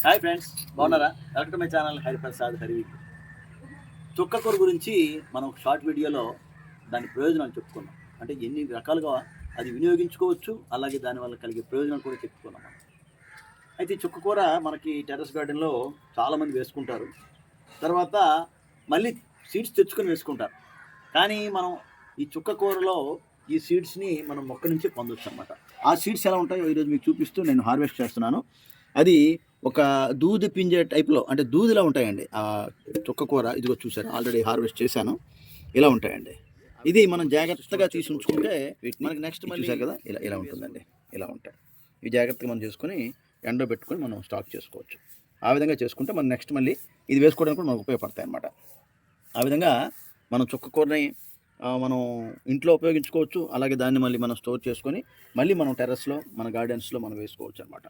Hi friends, బాగున్నారా? Welcome to my channel Hariprasad హరివి. చుక్కకూర గురించి మనం షార్ట్ వీడియోలో దాని ప్రయోజనాలు చెప్పుకున్నాం. అంటే ఎన్ని రకాలుగా అది వినియోగించుకోవచ్చు, అలాగే దానివల్ల కలిగే ప్రయోజనాలు కూడా చెప్పుకున్నాం మనం. అయితే ఈ చుక్కకూర మనకి టెర్రస్ గార్డెన్లో చాలామంది వేసుకుంటారు. తర్వాత మళ్ళీ సీడ్స్ తెచ్చుకొని వేసుకుంటారు. కానీ మనం ఈ చుక్కకూరలో ఈ సీడ్స్ని మనం మొక్క నుంచి పొందొచ్చు అనమాట. ఆ సీడ్స్ ఎలా ఉంటాయో ఈరోజు మీకు చూపిస్తూ నేను హార్వెస్ట్ చేస్తున్నాను. అది ఒక దూది పింజే టైప్లో, అంటే దూదిలా ఉంటాయండి ఆ చుక్కకూర. ఇదిగో చూసారు, ఆల్రెడీ హార్వెస్ట్ చేశాను. ఇలా ఉంటాయండి. ఇది మనం జాగ్రత్తగా తీసి ఉంచుకుంటే మనకి నెక్స్ట్ మళ్ళీ చూసారు కదా, ఇలా ఇలా ఉంటుందండి. ఇలా ఉంటాయి. ఇవి జాగ్రత్తగా మనం చేసుకొని ఎండలో పెట్టుకొని మనం స్టాక్ చేసుకోవచ్చు. ఆ విధంగా చేసుకుంటే మనం నెక్స్ట్ మళ్ళీ ఇది వేసుకోవడానికి కూడా మనకు ఉపయోగపడతాయి అన్నమాట. ఆ విధంగా మనం చుక్కకూరని మనం ఇంట్లో ఉపయోగించుకోవచ్చు. అలాగే దాన్ని మళ్ళీ మనం స్టోర్ చేసుకొని మళ్ళీ మనం టెర్రస్లో, మన గార్డెన్స్లో మనం వేసుకోవచ్చు అనమాట.